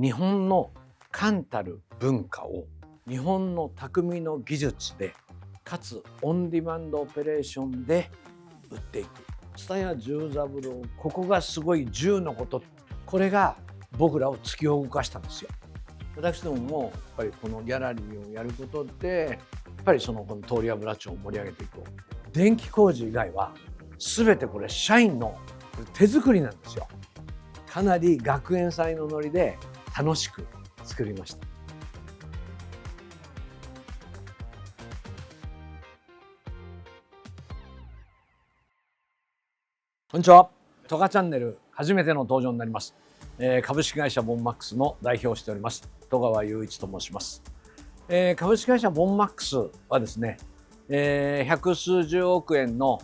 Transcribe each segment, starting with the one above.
日本の冠たる文化を日本の匠の技術でかつオンディマンドオペレーションで売っていく。蔦屋十三郎、ここがすごい10のこと、これが僕らを突き動かしたんですよ。私どももやっぱりこのギャラリーをやることでやっぱりこの通油町を盛り上げていこう。電気工事以外は全てこれ社員の手作りなんですよ。かなり学園祭のノリで楽しく作りました。こんにちは。トガチャンネル初めての登場になります。株式会社ボンマックスの代表をしております戸川雄一と申します。株式会社ボンマックスはですね、百数十億円の、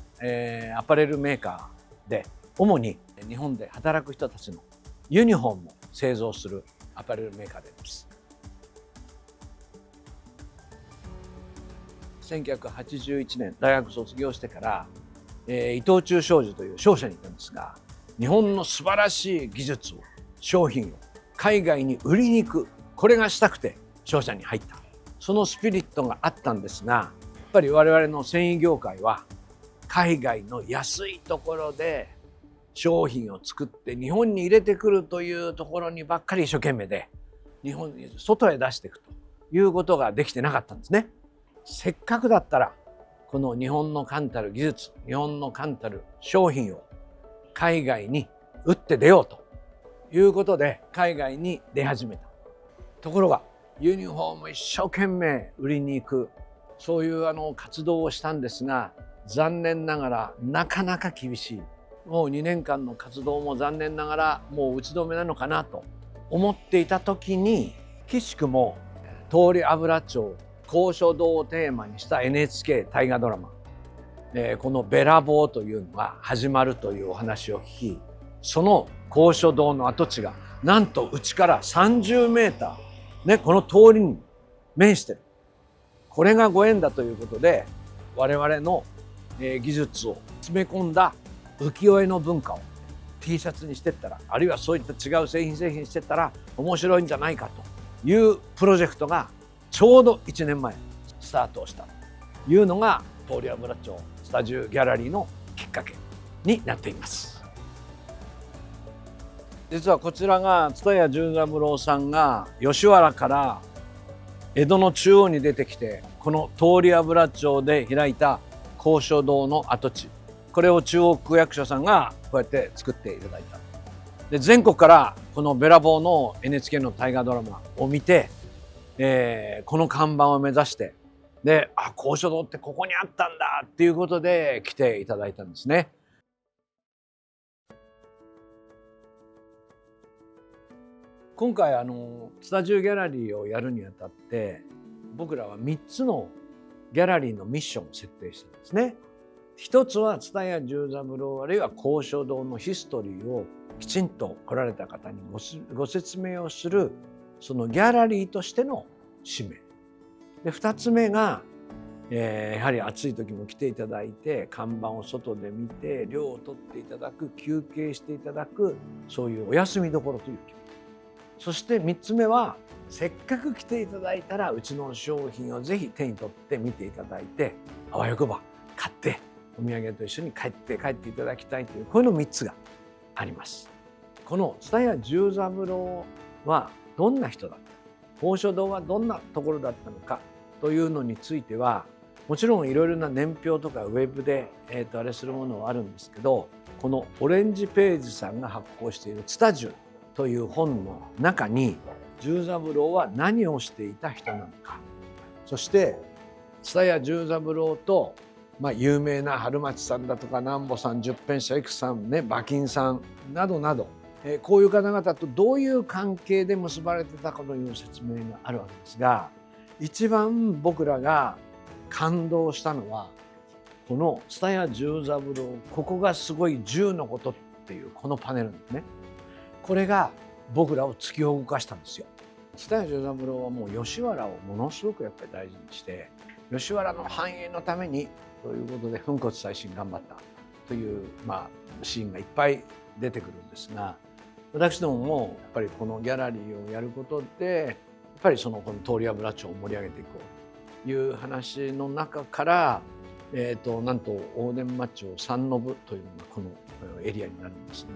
アパレルメーカーで主に日本で働く人たちのユニフォームを製造するアパレルメーカーであります。1981年大学卒業してから伊藤忠商事という商社にいたんですが、日本の素晴らしい技術を商品を海外に売りに行く、これがしたくて商社に入った。そのスピリットがあったんですが、やっぱり我々の繊維業界は海外の安いところで商品を作って日本に入れてくるというところにばっかり一生懸命で、日本に外へ出していくということができてなかったんですね。せっかくだったらこの日本の冠たる技術、日本の冠たる商品を海外に打って出ようということで海外に出始めた。ところがユニフォーム一生懸命売りに行く、そういう活動をしたんですが、残念ながらなかなか厳しい。もう2年間の活動も残念ながらもう打ち止めなのかなと思っていた時に、奇しくも通油町高所堂をテーマにした NHK 大河ドラマ、このべらぼうというのが始まるというお話を聞き、その高所堂の跡地がなんとうちから30メーター、この通りに面してる。これがご縁だということで、我々の技術を詰め込んだ浮世絵の文化を T シャツにしてったら、あるいはそういった違う製品にしてったら面白いんじゃないかというプロジェクトがちょうど1年前スタートをしたというのが通油町スタジオギャラリーのきっかけになっています。実はこちらが蔦屋十三郎さんが吉原から江戸の中央に出てきて、この通油町で開いた高所堂の跡地、これを中央区役所さんがこうやって作っていただいた。で、全国からこのべらぼうの NHK の大河ドラマを見て、この看板を目指して、で、高所堂ってここにあったんだっていうことで来ていただいたんですね。今回スタジオギャラリーをやるにあたって僕らは3つのギャラリーのミッションを設定したんですね。一つは蔦屋十三郎あるいは高所堂のヒストリーをきちんと来られた方にご説明をする、そのギャラリーとしての使命で、2つ目が、やはり暑い時も来ていただいて看板を外で見て涼を取っていただく、休憩していただく、そういうお休みどころという気持ち。そして3つ目は、せっかく来ていただいたらうちの商品をぜひ手に取って見ていただいて、あわよくば買ってお土産と一緒に帰っていただきたいという、こういうの3つがあります。この蔦屋十三郎はどんな人だった、高所堂はどんなところだったのかというのについては、もちろんいろいろな年表とかウェブで、あれするものはあるんですけど、このオレンジページさんが発行している「ツタジュ」という本の中に十三郎は何をしていた人なのか、そして蔦屋十三郎と、有名な春町さんだとか南保さん、十返舎育さんね、馬琴さんなどなど、こういう方々とどういう関係で結ばれてたかという説明があるわけですが、一番僕らが感動したのはこの蔦屋十三郎、ここがすごい10のことっていうこのパネルですね。これが僕らを突き動かしたんですよ。蔦屋十三郎はもう吉原をものすごくやっぱり大事にして、吉原の繁栄のためにということで粉骨砕身頑張ったという、シーンがいっぱい出てくるんですが、私どももやっぱりこのギャラリーをやることでやっぱりこの通り油町を盛り上げていこうという話の中から、なんと大伝馬町三ノ部というのがこのエリアになるんです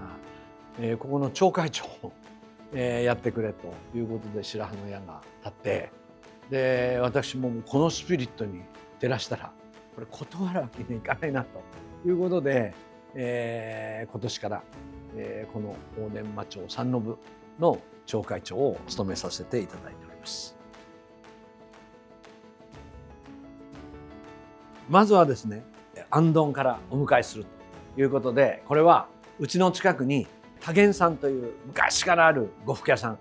が、ここの町会長を、やってくれということで白羽の矢が立って、で私もこのスピリットに照らしたらこれ断るわけにいかないなということで、今年から、この大伝馬町三ノ部の町会長を務めさせていただいております。まずはですね、あんどんからお迎えするということで、これはうちの近くに多元さんという昔からある呉服屋さん、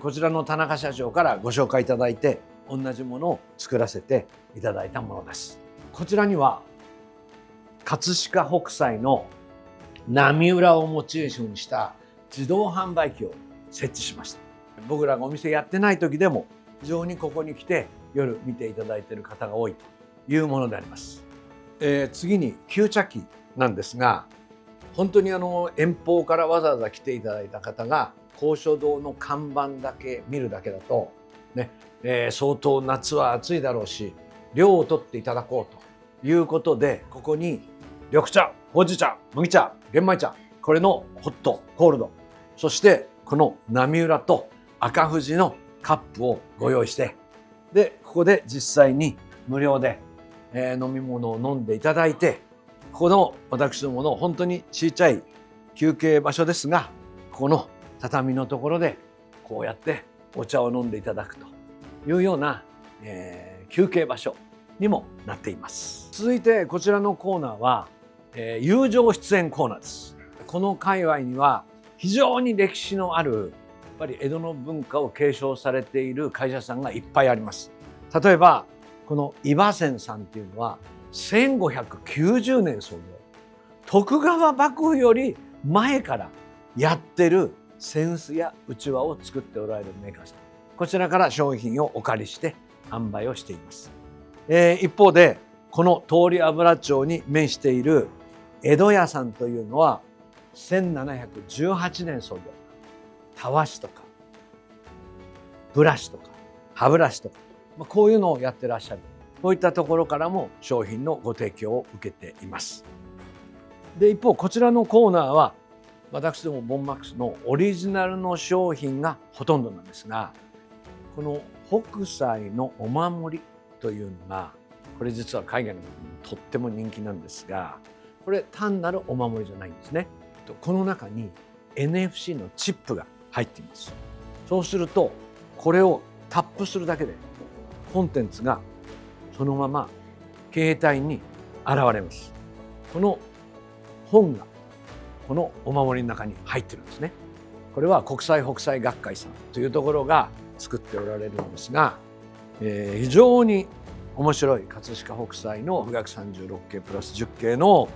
こちらの田中社長からご紹介いただいて同じものを作らせていただいたものです。こちらには葛飾北斎の波裏をモチーフにした自動販売機を設置しました。僕らがお店やってない時でも非常にここに来て夜見ていただいている方が多いというものであります。次に吸茶機なんですが、本当に遠方からわざわざ来ていただいた方が高所堂の看板だけ見るだけだとね、相当夏は暑いだろうし涼をとっていただこうということで、ここに緑茶、ほうじ茶、麦茶、玄米茶、これのホットコールド、そしてこの波裏と赤富士のカップをご用意して、でここで実際に無料で、飲み物を飲んでいただいて、ここの私どもの本当に小さい休憩場所ですが、ここの畳のところでこうやってお茶を飲んでいただくというような、休憩場所にもなっています。続いてこちらのコーナーは、友情出演コーナーです。この界隈には非常に歴史のあるやっぱり江戸の文化を継承されている会社さんがいっぱいあります。例えばこの伊庭泉さんっていうのは1590年創業、徳川幕府より前からやってる扇子やうちわを作っておられるメーカーさん、こちらから商品をお借りして販売をしています。一方でこの通り油町に面している江戸屋さんというのは1718年創業、たわしとかブラシとか歯ブラシとか、こういうのをやってらっしゃる、こういったところからも商品のご提供を受けています。で一方こちらのコーナーは私どもボンマックスのオリジナルの商品がほとんどなんですが、この北斎のお守りというのがこれ実は海外の方にとっても人気なんですが、これ単なるお守りじゃないんですね。この中に NFC のチップが入っています。そうするとこれをタップするだけでコンテンツがそのまま携帯に現れます。この本がこのお守りの中に入ってるんですね。これは国際北斎学会さんというところが作っておられるんですが、非常に面白い葛飾北斎の富岳36景プラス10景の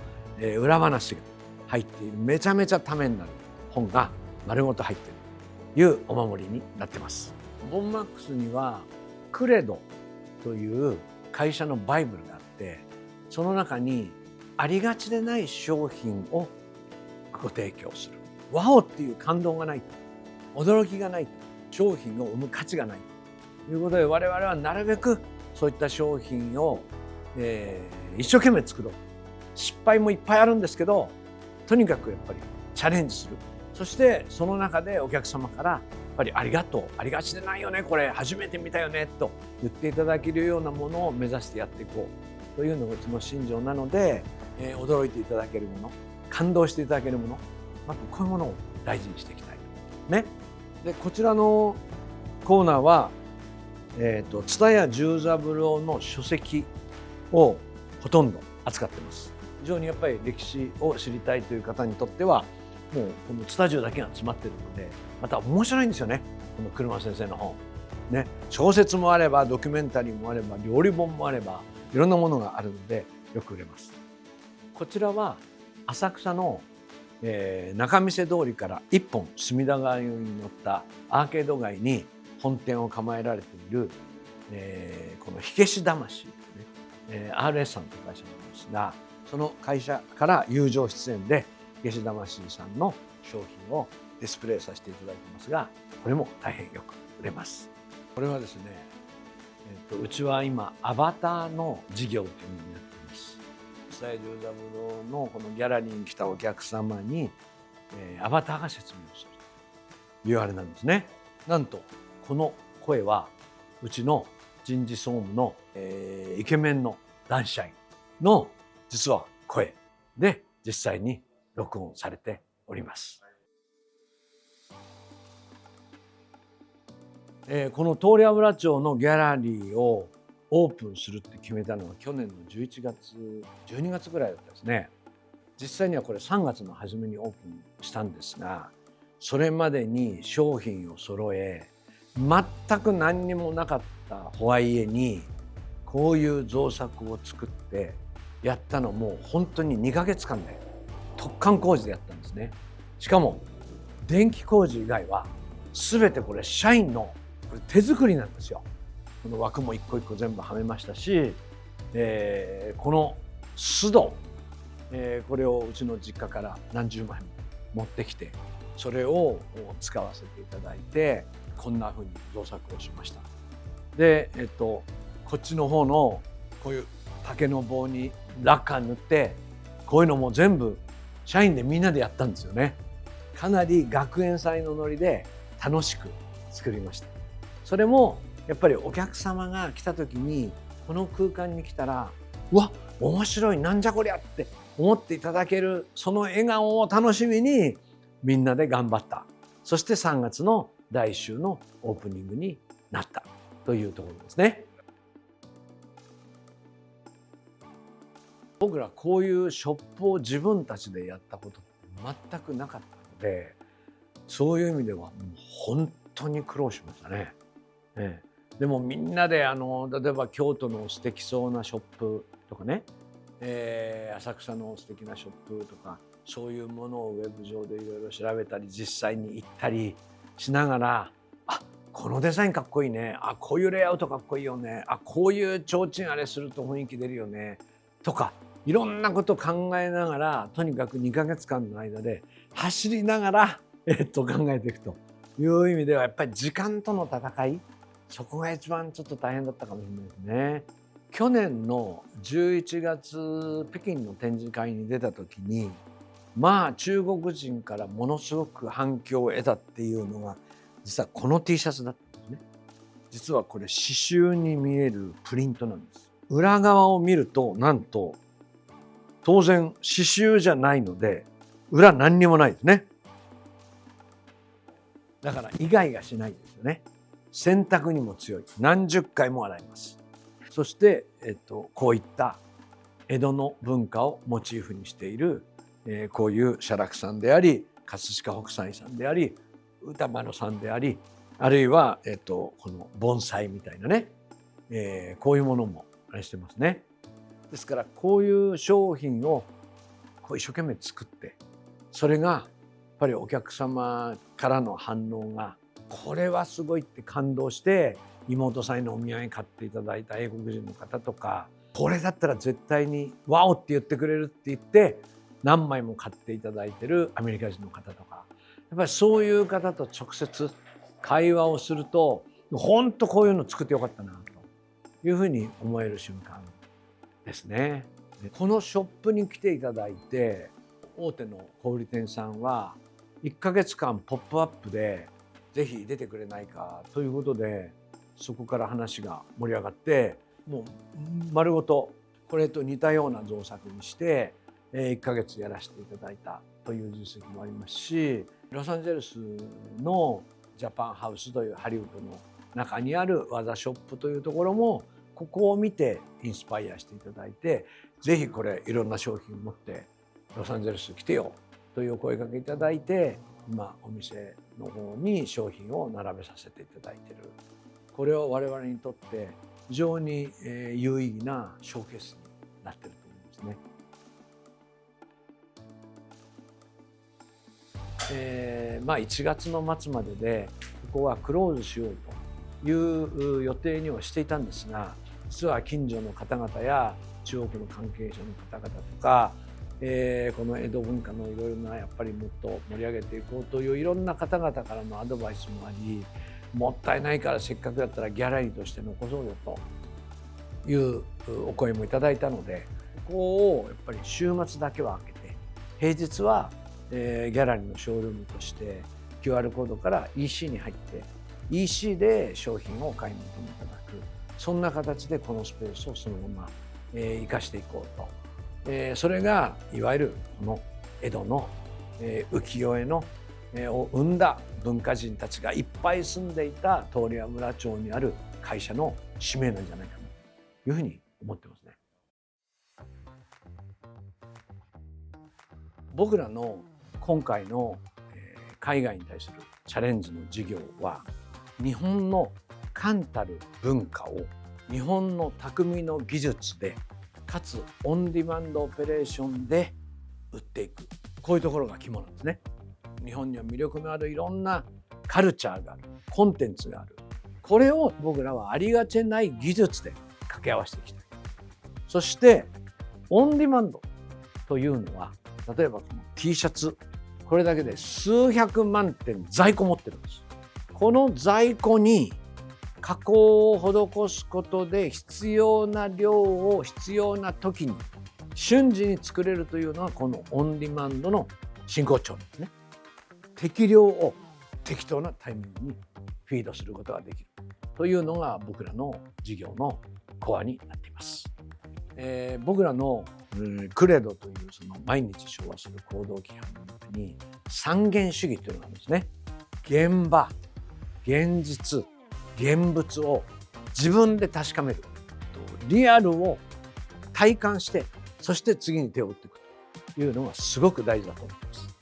裏話が入っているめちゃめちゃためになる本が丸ごと入っているというお守りになってます。ボンマックスにはクレドという会社のバイブルがあって、その中にありがちでない商品をご提供する。ワオっていう感動がないと、驚きがないと、商品を生む価値がないということで、我々はなるべくそういった商品を、一生懸命作ろう。失敗もいっぱいあるんですけど、とにかくやっぱりチャレンジする。そしてその中でお客様からやっぱりありがとう、ありがちでないよね、これ初めて見たよねと言っていただけるようなものを目指してやっていこうというのがうちの信条なので、驚いていただけるもの、感動していただけるもの、こういうものを大事にしていきたいね。でこちらのコーナーは蔦屋十三郎の書籍をほとんど扱ってます。非常にやっぱり歴史を知りたいという方にとってはもうこの蔦十だけが詰まってるので、また面白いんですよね、この車先生の本ね。小説もあればドキュメンタリーもあれば料理本もあればいろんなものがあるのでよく売れます。こちらは浅草の、仲見世通りから一本隅田川に乗ったアーケード街に本店を構えられている、この火消し魂というね、RS さんという会社なんですが、その会社から友情出演で火消し魂さんの商品をディスプレイさせていただいてますが、これも大変よく売れます。これはですね、うちは今アバターの事業というのをやっています。蔦屋十三郎のこのギャラリーに来たお客様に、アバターが説明をするというあれなんですね。なんとこの声はうちの人事総務の、イケメンの男子社員の実は声で実際に録音されております。この通油町のギャラリーをオープンするって決めたのは去年の11月12月ぐらいだったですね。実際にはこれ3月の初めにオープンしたんですが、それまでに商品を揃え全く何にもなかったホワイエにこういう造作を作ってやったのも本当に2ヶ月間で突貫工事でやったんですね。しかも電気工事以外は全てこれ社員のこれ手作りなんですよ。この枠も一個一個全部はめましたし、この須藤、これをうちの実家から何十枚も持ってきてそれを使わせていただいてこんな風に造作をしました。で、こっちの方のこういう竹の棒にラッカー塗ってこういうのも全部社員でみんなでやったんですよね。かなり学園祭のノリで楽しく作りました。それもやっぱりお客様が来た時にこの空間に来たらうわ面白いなんじゃこりゃって思っていただけるその笑顔を楽しみにみんなで頑張った。そして3月の第1週のオープニングになったというところですね。僕らこういうショップを自分たちでやったことって全くなかったので、そういう意味ではもう本当に苦労しましたね。でもみんなで例えば京都の素敵そうなショップとかね、浅草の素敵なショップとかそういうものをウェブ上でいろいろ調べたり実際に行ったりしながら、あこのデザインかっこいいね、あこういうレイアウトかっこいいよね、あこういう提灯あれすると雰囲気出るよねとかいろんなこと考えながらとにかく2ヶ月間の間で走りながら、考えていくという意味ではやっぱり時間との戦い、そこが一番ちょっと大変だったかもしれないですね。去年の11月北京の展示会に出た時にまあ中国人からものすごく反響を得たっていうのが実はこの T シャツだったんですね。実はこれ刺繍に見えるプリントなんです。裏側を見るとなんと当然刺繍じゃないので裏何にもないですね。だからイガイガしないですよね。洗濯にも強い。何十回も洗います。そして、こういった江戸の文化をモチーフにしている、こういう写楽さんであり葛飾北斎さんであり歌丸さんでありあるいは、この盆栽みたいなね、こういうものもあれしてますね。ですからこういう商品をこう一生懸命作ってそれがやっぱりお客様からの反応がこれはすごいって感動して妹さんへのお土産買っていただいた英国人の方とかこれだったら絶対にワオって言ってくれるって言って何枚も買っていただいてるアメリカ人の方とかやっぱりそういう方と直接会話をすると本当こういうの作ってよかったなというふうに思える瞬間ですね。このショップに来ていただいて大手の小売店さんは1ヶ月間ポップアップでぜひ出てくれないかということでそこから話が盛り上がってもう丸ごとこれと似たような造作にして1ヶ月やらせていただいたという実績もありますしロサンゼルスのジャパンハウスというハリウッドの中にある技ショップというところもここを見てインスパイアしていただいてぜひこれいろんな商品を持ってロサンゼルス来てよというお声掛けいただいて今お店の方に商品を並べさせていただいている。これは我々にとって非常に有意義なショーケースになっていると思いますね。1月の末まででここはクローズしようという予定にはしていたんですが実は近所の方々や中国の関係者の方々とかこの江戸文化のいろいろなやっぱりもっと盛り上げていこうといういろんな方々からのアドバイスもあり、もったいないからせっかくだったらギャラリーとして残そうよというお声もいただいたので、ここをやっぱり週末だけは開けて、平日はギャラリーのショールームとして QR コードから EC に入って EC で商品を買い求めいただく、そんな形でこのスペースをそのまま生かしていこうと、それがいわゆるこの江戸の浮世絵のを生んだ文化人たちがいっぱい住んでいた通山村町にある会社の使命なんじゃないかなというふうに思ってますね。僕らの今回の海外に対するチャレンジの事業は、日本の冠たる文化を日本の匠の技術でかつオンディマンドオペレーションで売っていく、こういうところが肝なんですね。日本には魅力のあるいろんなカルチャーがある、コンテンツがある、これを僕らはありがちない技術で掛け合わせていきたい。そしてオンディマンドというのは、例えばこの T シャツ、これだけで数百万点在庫持ってるんです。この在庫に加工を施すことで必要な量を必要な時に瞬時に作れるというのは、このオンディマンドの真骨頂ですね。適量を適当なタイミングにフィードすることができるというのが僕らの事業のコアになっています。僕らのクレドというその毎日調和する行動規範の中に三元主義というのがあるんですね。現場、現実、現物を自分で確かめる、リアルを体感して、そして次に手を打っていくというのがすごく大事だと思います。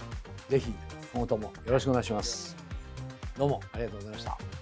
ぜひ今後ともよろしくお願いします。どうもありがとうございました。